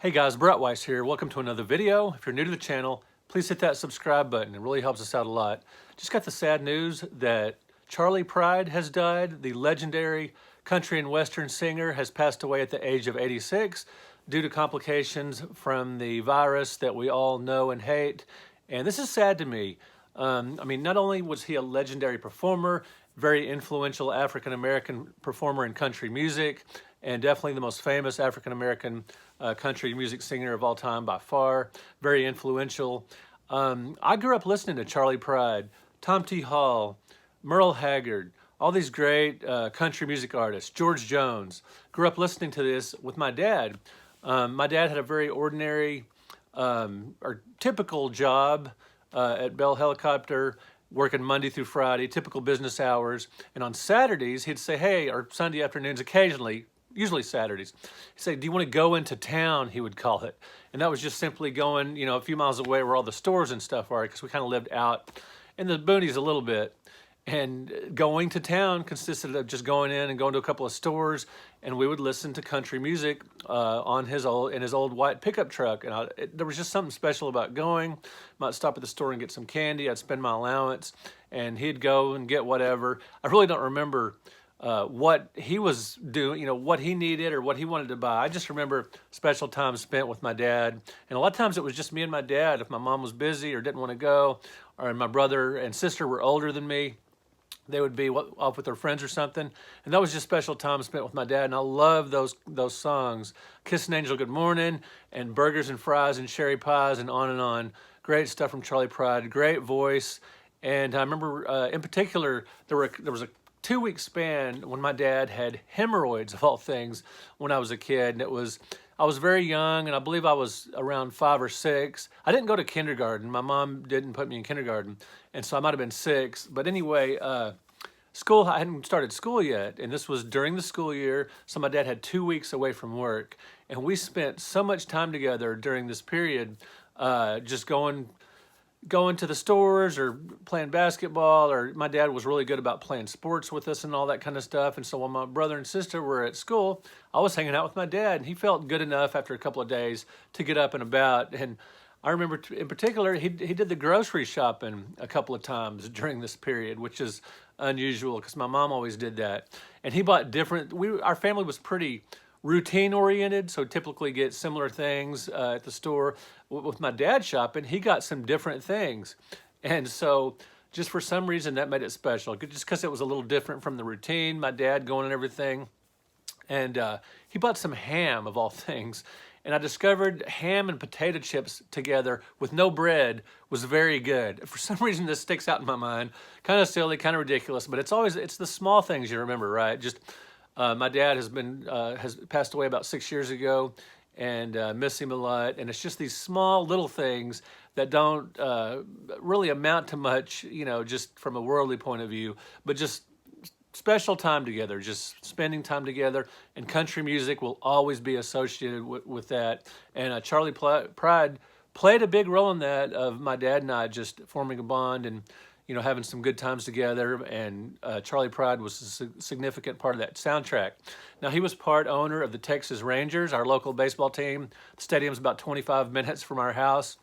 Hey guys, Weiss here. Welcome to another video. If you're new to the channel, please hit that subscribe button. It really helps us out a lot. Just got the sad news that Charley Pride has died. The legendary country and western singer has passed away at the age of 86 due to complications from the virus that we all know and hate. And this is sad to me. Not only was he a legendary performer, very influential African-American performer in country music, and definitely the most famous African-American country music singer of all time by far, very influential. I grew up listening to Charley Pride, Tom T. Hall, Merle Haggard, all these great country music artists, George Jones. Grew up listening to this with my dad. My dad had a very ordinary or typical job at Bell Helicopter, working Monday through Friday, typical business hours. And on Saturdays, he'd say, hey, or Sunday afternoons occasionally, usually Saturdays, he'd say, do you want to go into town, he would call it. And that was just simply going, you know, a few miles away where all the stores and stuff are, because we kind of lived out in the boonies a little bit. And going to town consisted of just going in and going to a couple of stores, and we would listen to country music in his old white pickup truck. And there was just something special about going. Might stop at the store and get some candy. I'd spend my allowance, and he'd go and get whatever. I really don't remember what he was doing, you know, what he needed or what he wanted to buy. I just remember special time spent with my dad. And a lot of times it was just me and my dad. If my mom was busy or didn't want to go, or my brother and sister were older than me, they would be off with their friends or something. And that was just special time spent with my dad. And I love those songs. Kiss an Angel Good Morning, and Burgers and Fries and Cherry Pies, and on and on. Great stuff from Charley Pride, great voice. And I remember in particular, there was a 2-week span when my dad had hemorrhoids, of all things, when I was a kid. And I was very young, and I believe I was around 5 or 6. I didn't go to kindergarten. My mom didn't put me in kindergarten, and so I might have been 6. But anyway, I hadn't started school yet, and this was during the school year, so my dad had 2 weeks away from work. And we spent so much time together during this period, just going to the stores or playing basketball, or my dad was really good about playing sports with us and all that kind of stuff. And so when my brother and sister were at school, I was hanging out with my dad, and he felt good enough after a couple of days to get up and about. And I remember in particular, he did the grocery shopping a couple of times during this period, which is unusual because my mom always did that. And he bought our family was pretty routine oriented, so typically get similar things at the store. With my dad shopping, he got some different things. And so just for some reason that made it special, just because it was a little different from the routine, my dad going and everything. And he bought some ham, of all things. And I discovered ham and potato chips together with no bread was very good. For some reason, this sticks out in my mind. Kind of silly, kind of ridiculous, but it's the small things you remember, right? Just my dad has passed away about 6 years ago, and miss him a lot. And it's just these small little things that don't really amount to much, you know, just from a worldly point of view, but just special time together, just spending time together. And country music will always be associated with that. And Charley Pride played a big role in that, of my dad and I just forming a bond and, you know, having some good times together. And Charley Pride was a significant part of that soundtrack. Now, he was part owner of the Texas Rangers, our local baseball team. The stadium's about 25 minutes from our house.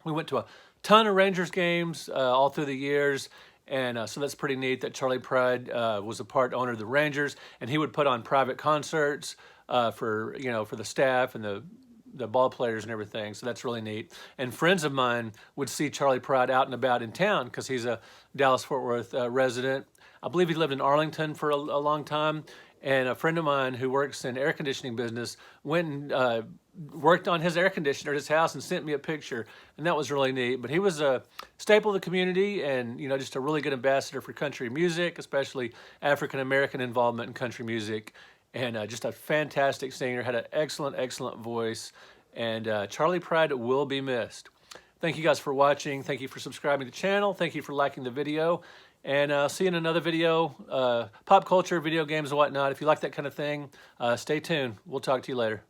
We went to a ton of Rangers games all through the years. And so that's pretty neat that Charley Pride was a part owner of the Rangers, and he would put on private concerts for the staff and the ball players and everything. So that's really neat. And friends of mine would see Charley Pride out and about in town because he's a Dallas-Fort Worth resident. I believe he lived in Arlington for a long time. And a friend of mine who works in air conditioning business went and worked on his air conditioner at his house and sent me a picture, and that was really neat. But he was a staple of the community, and, you know, just a really good ambassador for country music, especially African-American involvement in country music, and just a fantastic singer, had an excellent voice. And Charley Pride will be missed. Thank you guys for watching. Thank you for subscribing to the channel. Thank you for liking the video. And I'll see you in another video, pop culture, video games, and whatnot. If you like that kind of thing, stay tuned. We'll talk to you later.